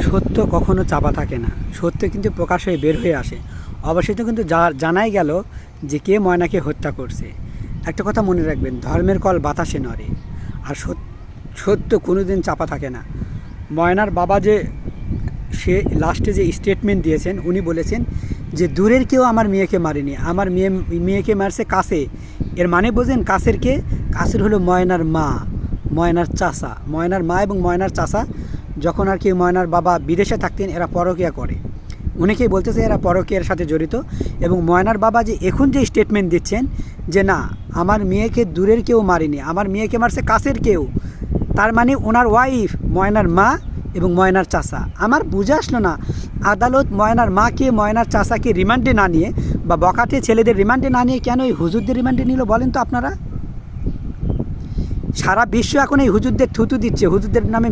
সত্য কখনো চাপা থাকে না, সত্য কিন্তু প্রকাশ হয়ে বের হয়ে আসে। অবশেষে কিন্তু জানাই গেল যে কে ময়নাকে হত্যা করছে। একটা কথা মনে রাখবেন, ধর্মের কল বাতাসে নড়ে, আর সত্য কোনো দিন চাপা থাকে না। ময়নার বাবা যে সে লাস্টে যে স্টেটমেন্ট দিয়েছেন, উনি বলেছেন যে দূরের কেউ আমার মেয়েকে মারেনি, আমার মেয়েকে মারছে কাছে। এর মানে বোঝেন কাছের কে? কাছের হলো ময়নার মা, ময়নার চাচা। ময়নার মা এবং ময়নার চাচা যখন আর কি ময়নার বাবা বিদেশে থাকতেন, এরা পরকীয়া করে। অনেকেই বলতেছে এরা পরকীয়ার সাথে জড়িত। এবং ময়নার বাবা যে এখন যে স্টেটমেন্ট দিচ্ছেন যে না, আমার মেয়েকে দূরের কেউ মারেনি, আমার মেয়েকে মারছে কাছের কেউ, তার মানে ওনার ওয়াইফ ময়নার মা এবং ময়নার চাচা। আমার বুঝে আসলো না, আদালত ময়নার মাকে ময়নার চাচাকে রিমান্ডে না নিয়ে বা বখাটে ছেলেদের রিমান্ডে না নিয়ে কেন এই হুজুরদের রিমান্ডে নিল বলেন তো আপনারা? সারা বিশ্ব এখন এই হুজুরদের থুতু দিচ্ছে, হুজুরদের নামে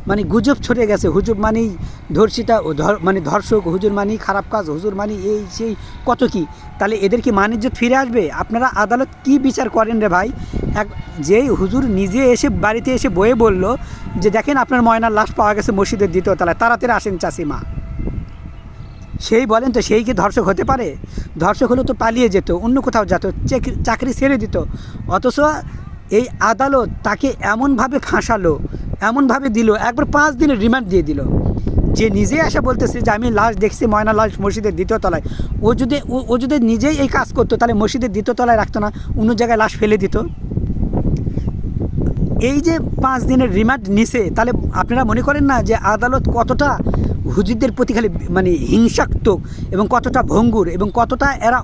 মানে গুজব ছড়ে গেছে। হুজুর মানেই ধর্ষিতা ও মানে ধর্ষক, হুজুর মানেই খারাপ কাজ, হুজুর মানে এই সেই কত কি। তাহলে এদের কি মান ইজ্জত ফিরে আসবে? আপনারা আদালত কি বিচার করেন রে ভাই? যেই হুজুর নিজে এসে বাড়িতে এসে বয়ে বলল যে দেখেন আপনার ময়নার লাশ পাওয়া গেছে মসজিদের দ্বিতীয় তলায়, তাড়াতাড়ি আসেন চাষিমা, সেই বলেন তো সেই কি ধর্ষক হতে পারে? ধর্ষক হলে তো পালিয়ে যেত, অন্য কোথাও যেত, চাকরি ছেড়ে দিত। অথচ এই আদালত তাকে এমনভাবে ফাঁসালো, এমনভাবে দিল, একবার 5 দিনের রিমান্ড দিয়ে দিল। যে নিজেই আসা বলতেছে যে আমি লাশ দেখছি ময়না লাশ মসজিদের দ্বিতীয় তলায়, ও যদি নিজেই এই কাজ করতো তাহলে মসজিদের দ্বিতীয় তলায় রাখতো না, অন্য জায়গায় লাশ ফেলে দিত। এই যে 5 দিনের রিমান্ড নিছে, তাহলে আপনারা মনে করেন না যে আদালত কতটা হুজুরদের প্রতি খালি মানে হিংসাত্মক এবং কতটা ভঙ্গুর এবং কতটা এরা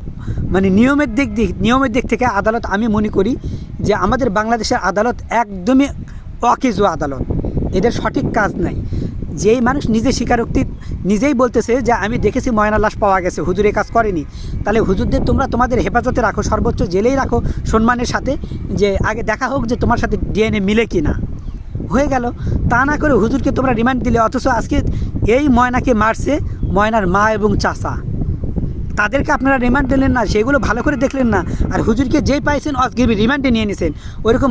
মানে নিয়মের দিক থেকে আদালত, আমি মনে করি যে আমাদের বাংলাদেশের আদালত একদমই অকেজো আদালত, এদের সঠিক কাজ নাই। যেই মানুষ নিজে স্বীকারোক্তি নিজেই বলতেছে যে আমি দেখেছি ময়না লাশ পাওয়া গেছে, হুজুর এই কাজ করেনি, তাহলে হুজুরদের তোমরা তোমাদের হেফাজতে রাখো, সর্বোচ্চ জেলেই রাখো সম্মানের সাথে, যে আগে দেখা হোক যে তোমার সাথে ডিএনএ মিলে কি না। হয়ে গেল, তা না করে হুজুরকে তোমরা রিমান্ড দিলে, অথচ আজকে এই ময়নাকে মারছে ময়নার মা এবং চাচা, তাদেরকে আপনারা রিমান্ড দিলেন না, সেগুলো ভালো করে দেখলেন না। আর হুজুরকে যেই পাইছেন অজগিবি রিমান্ডে নিয়ে নিয়েছেন। ওইরকম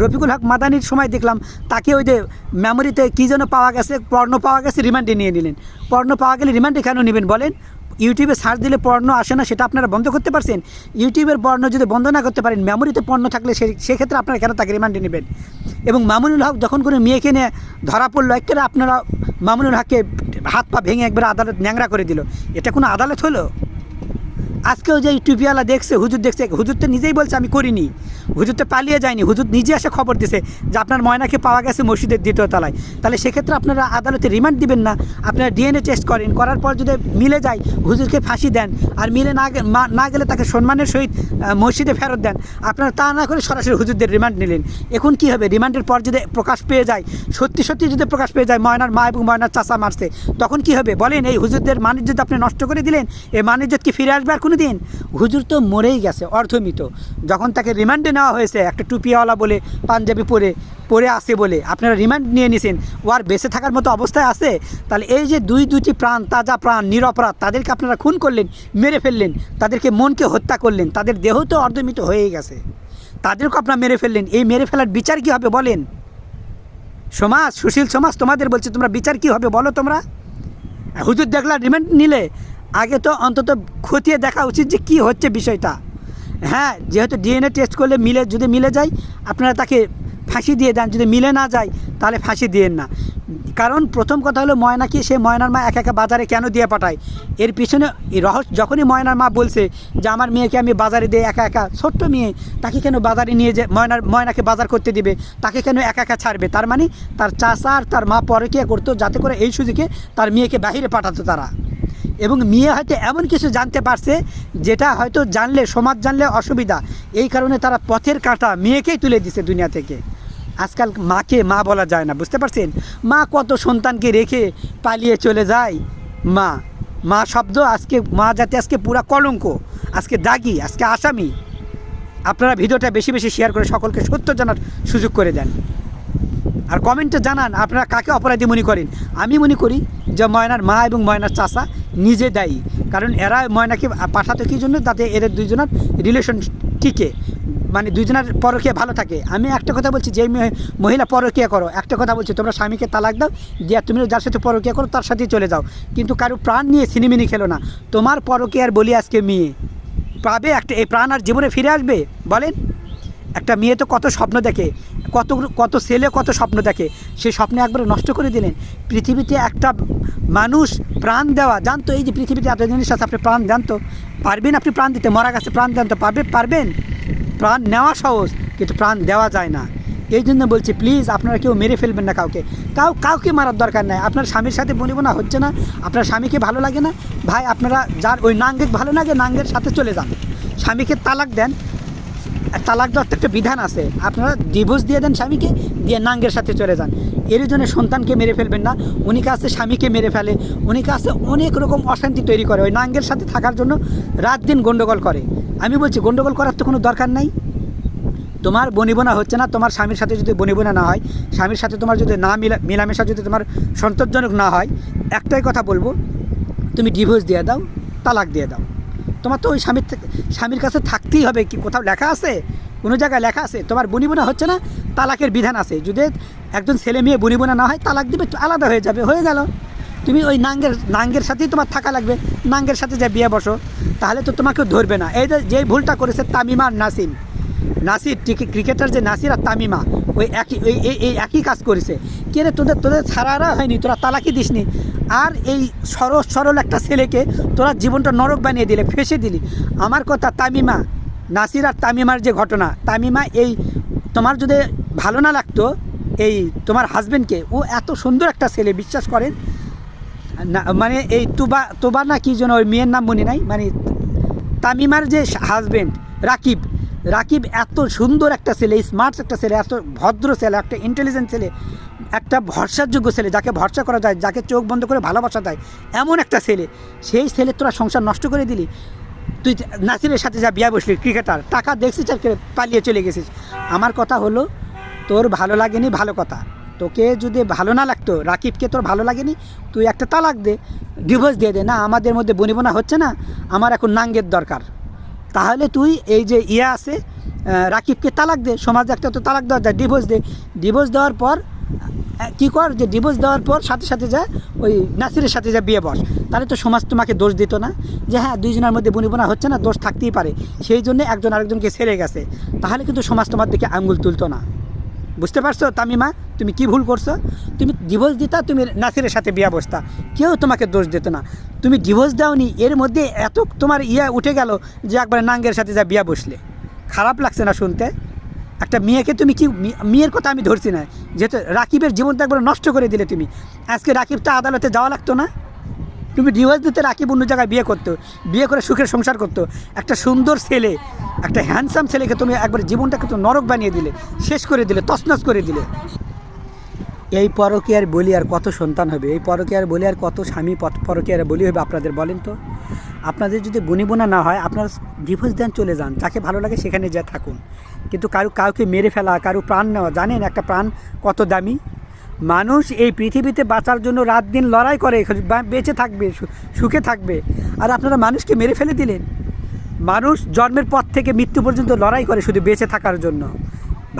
রফিকুল হক মাদানির সময় দেখলাম তাকে ওই যে মেমোরিতে কী যেন পাওয়া গেছে, পর্ণ পাওয়া গেছে, রিমান্ডে নিয়ে নিলেন। পর্ণ পাওয়া গেলে রিমান্ডে কেন নেবেন বলেন? ইউটিউবে সার্চ দিলে পর্ণ আসে না, সেটা আপনারা বন্ধ করতে পারছেন? ইউটিউবের পর্ণ যদি বন্ধ না করতে পারেন, মেমোরিতে পর্ণ থাকলে সেক্ষেত্রে আপনারা কেন তাকে রিমান্ডে নেবেন? এবং মামুনুল হক যখন করে মেয়েকে নিয়ে ধরা পড়লো, একেবারে আপনারা মামুনুল হককে হাত পা ভেঙে একবার আদালত ন্যাংরা করে দিল। এটা কোনো আদালত হলো? আজকেও যে টুপিওয়ালা দেখছে, হুজুর দেখছে, হুজুর তো নিজেই বলছে আমি করিনি, হুজুর তো পালিয়ে যায়নি, হুজুর নিজে এসে খবর দিছে যে আপনার ময়নাকে পাওয়া গেছে মসজিদের দ্বিতীয় তলায়। তাহলে সেক্ষেত্রে আপনারা আদালতে রিমান্ড দিবেন না, আপনারা ডিএনএ টেস্ট করেন, করার পর যদি মিলে যায় হুজুরকে ফাঁসি দেন, আর মিলে না গেলে তাকে সম্মানের সহিত মসজিদে ফেরত দেন। আপনারা তা না করে সরাসরি হুজুরদের রিমান্ড নিলেন। এখন কি হবে? রিমান্ডের পর যদি প্রকাশ পেয়ে যায়, সত্যি যদি প্রকাশ পেয়ে যায় ময়নার মা এবং ময়নার চাচা মারছে, তখন কি হবে বলেন? এই হুজুরদের মান ইজ্জত আপনি নষ্ট করে দিলেন, এই মান ইজ্জত কি ফিরে আসবে আর কোনো দিন? হুজুর তো মরেই গেছে, অর্ধমৃত। যখন তাকে রিমান্ডে নেওয়া হয়েছে, একটা টুপিওয়ালা বলে পাঞ্জাবি পরে আসে বলে আপনারা রিমান্ড নিয়ে নিয়েছেন, ও আর বেঁচে থাকার মতো অবস্থায় আছে? তাহলে এই যে দুইটি প্রাণ, তাজা প্রাণ, নিরপরাধ, তাদেরকে আপনারা খুন করলেন, মেরে ফেললেন, তাদেরকে মনকে হত্যা করলেন, তাদের দেহ তো অর্ধমৃত হয়েই গেছে, তাদেরকে আপনারা মেরে ফেললেন। এই মেরে ফেলার বিচার কী হবে বলেন? সমাজ, সুশীল সমাজ তোমাদের বলছে, তোমরা বিচার কী হবে বলো? তোমরা হুজুর দেখলা রিমান্ড নিলে, আগে তো অন্তত খতিয়ে দেখা উচিত যে কী হচ্ছে বিষয়টা। হ্যাঁ, যেহেতু ডিএনএ টেস্ট করলে যদি মিলে যায় আপনারা তাকে ফাঁসি দিয়ে দেন, যদি মিলে না যায় তাহলে ফাঁসি দিয়েন না। কারণ প্রথম কথা হলো ময়নাকে সে ময়নার মা একা বাজারে কেন দিয়ে পাঠায়? এর পিছনে এই রহস্য। যখনই ময়নার মা বলছে যে আমার মেয়েকে আমি বাজারে দিয়ে একা ছোট্ট মেয়ে, তাকে কেন বাজারে নিয়ে যে ময়নাকে বাজার করতে দিবে, তাকে কেন একা ছাড়বে? তার মানে তার চাচা আর তার মা পরকীয়া করতো, যাতে করে এই সুযোগে তার মেয়েকে বাহিরে পাঠাতো তারা। এবং মেয়ে হয়তো এমন কিছু জানতে পারছে যেটা হয়তো জানলে, সমাজ জানলে অসুবিধা, এই কারণে তারা পথের কাঁটা মেয়েকেই তুলে দিছে দুনিয়া থেকে। আজকাল মাকে মা বলা যায় না, বুঝতে পারছেন? মা কত সন্তানকে রেখে পালিয়ে চলে যায়। মা শব্দ আজকে, মা জাতি আজকে পুরা কলঙ্ক, আজকে দাগি, আজকে আসামি। আপনারা ভিডিওটা বেশি শেয়ার করে সকলকে সত্য জানার সুযোগ করে দেন, আর কমেন্টে জানান আপনারা কাকে অপরাধী মনে করেন। আমি মনে করি যে ময়নার মা এবং ময়নার চাচা নিজে দায়ী, কারণ এরা ময়নাকে পাঠাতো কী জন্য? যাতে এদের দুইজনের রিলেশন টিকে, মানে দুজনের পরকীয়া ভালো থাকে। আমি একটা কথা বলছি, যে মহিলা পরকীয়া করো, একটা কথা বলছি, তোমরা স্বামীকে তালাক দাও, দিয়ে তুমি যার সাথে পরকীয়া করো তার সাথেই চলে যাও, কিন্তু কারো প্রাণ নিয়ে সিনেমিনি খেলো না। তোমার পরকীয়ার বলি আজকে মেয়ে পাবে, একটা এই প্রাণ আর জীবনে ফিরে আসবে বলেন? একটা মেয়ে তো কত স্বপ্ন দেখে, কত কত ছেলে কত স্বপ্ন দেখে, সেই স্বপ্ন একবারে নষ্ট করে দিলেন। পৃথিবীতে একটা মানুষ প্রাণ দেওয়া জানতো, এই যে পৃথিবীতে এত জিনিস আছে, আপনি প্রাণ দেন তো পারবেন? আপনি প্রাণ দিতে, মরা গাছে প্রাণ দেন তো পারবেন? প্রাণ নেওয়া সহজ, কিন্তু প্রাণ দেওয়া যায় না। এই জন্য বলছি, প্লিজ আপনারা কেউ মেরে ফেলবেন না কাউকে মারার দরকার নাই। আপনার স্বামীর সাথে বনিবনা হচ্ছে না, আপনার স্বামীকে ভালো লাগে না, ভাই আপনারা যার ওই নাঙ্গের ভালো লাগে নাঙ্গের সাথে চলে যান, স্বামীকে তালাক দেন। তালাক দেওয়ার তো একটা বিধান আছে, আপনারা ডিভোর্স দিয়ে দেন স্বামীকে, দিয়ে নাঙ্গের সাথে চলে যান। এর জন্য সন্তানকে মেরে ফেলবেন না। উনিকে আছে স্বামীকে মেরে ফেলে, উনিকে আছে অনেক রকম অশান্তি তৈরি করে, ওই নাঙ্গের সাথে থাকার জন্য রাত দিন গন্ডগোল করে। আমি বলছি গন্ডগোল করার তো কোনো দরকার নাই। তোমার বনিবনা হচ্ছে না, তোমার স্বামীর সাথে যদি বনিবনা না হয়, স্বামীর সাথে তোমার যদি না মেলামেশা যদি তোমার সন্তোষজনক না হয়, একটাই কথা বলবো, তুমি ডিভোর্স দিয়ে দাও, তালাক দিয়ে দাও। তোমার তো ওই স্বামীর কাছে থাকতেই হবে। কি কোথাও লেখা আছে? কোনো জায়গায় লেখা আছে? তোমার বনিবনা হচ্ছে না, তালাকের বিধান আছে। যদি একজন ছেলে মেয়ে বনিবনা না হয়, তালাক দিবে, আলাদা হয়ে যাবে, হয়ে গেল। তুমি ওই নাঙ্গের সাথেই তোমার থাকা লাগবে, নাঙ্গের সাথে যে বিয়ে বসো, তাহলে তো তোমাকেও ধরবে না। এই যে ভুলটা করেছে তামিমা আর নাসির ক্রিকেটার, যে নাসির আর তামিমা ওই একই কাজ করেছে। কে রে, তোদের ছাড়ারা হয়নি, তোরা তালাকি দিসনি, আর এই সরল একটা ছেলেকে তোরা জীবনটা নরক বানিয়ে দিলে, ফেঁসে দিলি। আমার কথা, তামিমা, নাসির আর তামিমার যে ঘটনা, তামিমা এই তোমার যদি ভালো না লাগতো এই তোমার হাজবেন্ডকে, ও এত সুন্দর একটা ছেলে, বিশ্বাস করেন না, মানে এই তোবা না কি যেন, ওই মেয়ের নাম মনে নাই, মানে তামিমার যে হাজবেন্ড রাকিব এত সুন্দর একটা ছেলে, স্মার্ট একটা ছেলে, এত ভদ্র ছেলে, একটা ইন্টেলিজেন্ট ছেলে, একটা ভরসাযোগ্য ছেলে, যাকে ভরসা করা যায়, যাকে চোখ বন্ধ করে ভালোবাসা দেয়, এমন একটা ছেলে। সেই ছেলে তোরা সংসার নষ্ট করে দিলি। তুই নাসিরের সাথে যা বিয়া বসলি, ক্রিকেটার, টাকা দেখছিস আর পালিয়ে চলে গেছিস। আমার কথা হলো, তোর ভালো লাগেনি, ভালো কথা। তোকে যদি ভালো না লাগতো, রাকিবকে তোর ভালো লাগেনি, তুই একটা তালাক দে, ডিভোর্স দিয়ে দে। না, আমাদের মধ্যে বনিবনা হচ্ছে না, আমার এখন নাঙ্গের দরকার, তাহলে তুই এই যে আছে রাকিবকে তালাক দে। সমাজে একটা তো তালাক দেওয়া যায়, ডিভোর্স দে। ডিভোর্স দেওয়ার পর কী কর, যে ডিভোর্স দেওয়ার পর সাথে যা ওই নাসিরের সাথে যা বিয়ে বস, তাহলে তো সমাজ তোমাকে দোষ দিত না যে হ্যাঁ দুইজনের মধ্যে বনিবনা হচ্ছে না, দোষ থাকতেই পারে, সেই জন্য একজন আরেকজনকে ছেড়ে গেছে। তাহলে কিন্তু সমাজ তোমার দিকে আঙুল তুলতো না। বুঝতে পারছো তামিমা, তুমি কি ভুল করছো? তুমি ডিভোর্স দিতা, তুমি নাসিরের সাথে বিয়া বসতা, কেউ তোমাকে দোষ দিত না। তুমি ডিভোর্স দাওনি, এর মধ্যে এত তোমার উঠে গেল যে একবার নাঙ্গের সাথে যা বিয়া বসলে। খারাপ লাগছে না শুনতে? একটা মেয়েকে তুমি কি, মেয়ের কথা আমি ধরছি না, যেহেতু রাকিবের জীবনটা একবার নষ্ট করে দিলে তুমি। আজকে রাকিবটা আদালতে যাওয়া লাগতো না? তুমি ডিভোর্স দিতে, রাকিব অন্য জায়গায় বিয়ে করতো, বিয়ে করে সুখের সংসার করতো। একটা সুন্দর ছেলে, একটা হ্যান্ডসাম ছেলেকে তুমি একবার জীবনটাকে তো নরক বানিয়ে দিলে, শেষ করে দিলে, তছনছ করে দিলে। এই পরকীয়ার বলি আর কত সন্তান হবে? এই পরকীয়ার বলি আর কত স্বামী পরকীয়ার বলি হবে আপনাদের, বলেন তো? আপনাদের যদি বনিবনা না হয়, আপনারা ডিভোর্স দেন, চলে যান, যাকে ভালো লাগে সেখানে যা থাকুন। কিন্তু কাউকে মেরে ফেলা, কারো প্রাণ নেওয়া, জানেন একটা প্রাণ কত দামি? মানুষ এই পৃথিবীতে বাঁচার জন্য রাত দিন লড়াই করে, বেঁচে থাকবে, সুখে থাকবে, আর আপনারা মানুষকে মেরে ফেলে দিলেন। মানুষ জন্মের পর থেকে মৃত্যু পর্যন্ত লড়াই করে শুধু বেঁচে থাকার জন্য,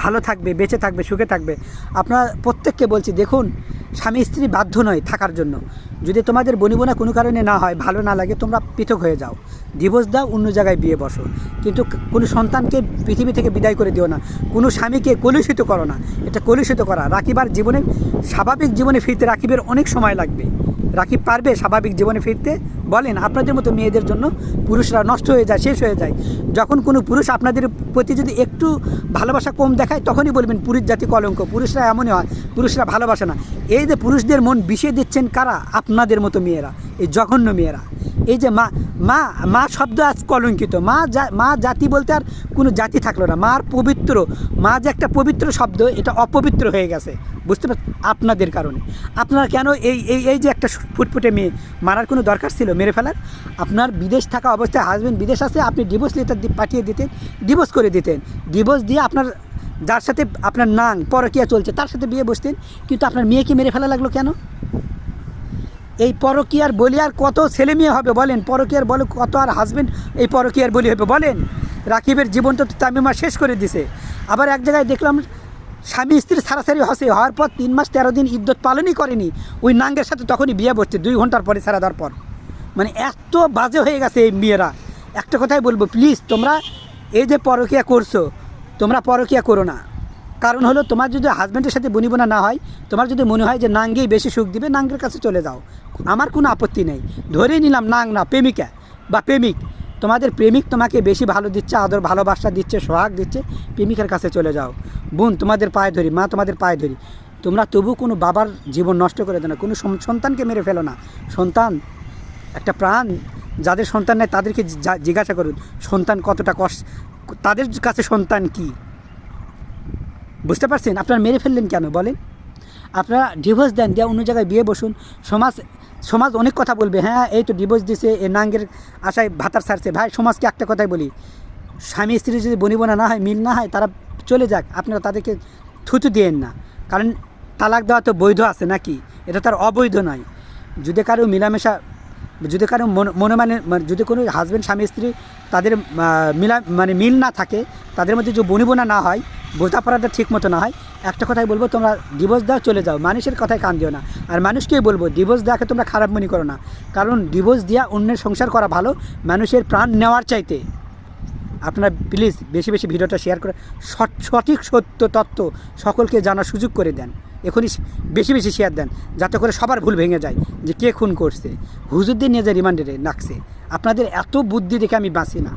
ভালো থাকবে, বেঁচে থাকবে, সুখে থাকবে। আপনারা প্রত্যেককে বলছি, দেখুন, স্বামী স্ত্রী বাধ্য নয় থাকার জন্য। যদি তোমাদের বনিবনা কোনো কারণে না হয়, ভালো না লাগে, তোমরা পৃথক হয়ে যাও, ডিভোর্স দাও, অন্য জায়গায় বিয়ে বসো। কিন্তু কোনো সন্তানকে পৃথিবী থেকে বিদায় করে দিও না, কোনো স্বামীকে কলুষিত করো না। এটা কলুষিত করা। রাকিবার জীবনে, স্বাভাবিক জীবনে ফিরতে রাকিবের অনেক সময় লাগবে। রাকিব পারবে স্বাভাবিক জীবনে ফিরতে? বলেন, আপনাদের মতো মেয়েদের জন্য পুরুষরা নষ্ট হয়ে যায়, শেষ হয়ে যায়। যখন কোনো পুরুষ আপনাদের প্রতি যদি একটু ভালোবাসা কম দেখায়, তখনই বলবেন পুরুষ জাতি কলঙ্ক, পুরুষরা এমনই হয়, পুরুষরা ভালোবাসে না। এই যে পুরুষদের মন বিষিয়ে দিচ্ছেন কারা? আপনাদের মতো মেয়েরা, এই জঘন্য মেয়েরা। এই যে মা শব্দ আজ কলঙ্কিত। মা জাতি বলতে আর কোনো জাতি থাকলো না। মার পবিত্র, মা যে একটা পবিত্র শব্দ, এটা অপবিত্র হয়ে গেছে। বুঝতে পারছেন? আপনাদের কারণে। আপনারা কেন এই যে একটা ফুটফুটে মেয়ে মারার কোনো দরকার ছিল মেরে ফেলার? আপনার বিদেশ থাকা অবস্থায়, হাজব্যান্ড বিদেশ আসে, আপনি ডিভোর্স লেটার পাঠিয়ে দিতেন, ডিভোর্স করে দিতেন, ডিভোর্স দিয়ে আপনার যার সাথে আপনার পরকীয়া চলছে তার সাথে বিয়ে বসতেন। কিন্তু আপনার মেয়েকে মেরে ফেলা লাগলো কেন? এই পরকীয়ার বলি আর কত ছেলে মেয়ে হবে বলেন? পরকীয়ার বলে কত আর হাজব্যান্ড এই পরকীয়ার বলি হবে বলেন? রাকিবের জীবনটা তো তামিমা শেষ করে দিছে। আবার এক জায়গায় দেখলাম স্বামী স্ত্রী ছাড়াছাড়ি হওয়ার পর 3 মাস 13 দিন ইদ্যত পালনই করেনি, ওই নাঙ্গের সাথে তখনই বিয়ে বসছে 2 ঘন্টার পরে ছাড়া দেওয়ার পর। মানে এত বাজে হয়ে গেছে এই মেয়েরা। একটা কথাই বলবো, প্লিজ তোমরা এই যে পরকীয়া করছো, তোমরা পরকীয়া করো না। কারণ হলো, তোমার যদি হাজব্যান্ডের সাথে বনিবনা না হয়, তোমার যদি মনে হয় যে নাঙ্গেই বেশি সুখ দিবে, নাঙ্গের কাছে চলে যাও, আমার কোনো আপত্তি নেই। ধরেই নিলাম নাং না প্রেমিকা বা প্রেমিক, তোমাদের প্রেমিক তোমাকে বেশি ভালো দিচ্ছে, আদর ভালোবাসা দিচ্ছে, সোহাগ দিচ্ছে, প্রেমিকের কাছে চলে যাও। বোন তোমাদের পায়ে ধরি, মা তোমাদের পায়ে ধরি, তোমরা তবু কোনো বাবার জীবন নষ্ট করে দেয় না, কোনো সন্তানকে মেরে ফেলো না। সন্তান একটা প্রাণ, যাদের সন্তান নেই তাদেরকে জিজ্ঞাসা করুন সন্তান কতটা কষ্ট, তাদের কাছে সন্তান কি। বুঝতে পারছেন? আপনারা মেরে ফেললেন কেন বলেন? আপনারা ডিভোর্স দেন, দিয়ে অন্য জায়গায় বিয়ে বসুন। সমাজ অনেক কথা বলবে, হ্যাঁ এই তো ডিভোর্স দিছে, এ নাঙ্গের আশায় ভাতার ছাড়ছে। ভাই সমাজকে একটা কথাই বলি, স্বামী স্ত্রী যদি বনিবনা না হয়, মিল না হয়, তারা চলে যাক, আপনারা তাদেরকে থুতু দিয়েন না। কারণ তালাক দেওয়া তো বৈধ আছে নাকি, এটা তার অবৈধ নয়। যদি কারো মিলামেশা, যদি কারো যদি কোনো হাজব্যান্ড স্বামী স্ত্রী তাদের মিল না থাকে, তাদের মধ্যে যে বনিবনা না হয়, বোঝাপড়াটা ঠিক মতো না হয়, একটা কথাই বলবো, তোমরা ডিভোর্স দাও, চলে যাও, মানুষের কথায় কান দিও না। আর মানুষকেই বলবো, ডিভোর্স দেওয়াকে তোমরা খারাপ মনে করো না, কারণ ডিভোর্স দেওয়া অন্যের সংসার করা ভালো মানুষের প্রাণ নেওয়ার চাইতে। আপনারা প্লিজ বেশি বেশি ভিডিওটা শেয়ার করে সঠিক সত্য তথ্য সকলকে জানার সুযোগ করে দেন। এখনই বেশি বেশি শেয়ার দেন, যাতে করে সবার ভুল ভেঙে যায় যে কে খুন করছে। হুজুরদের নিয়ে যায় রিমান্ডে রাখছে। আপনাদের এত বুদ্ধি দেখে আমি বাঁচি না।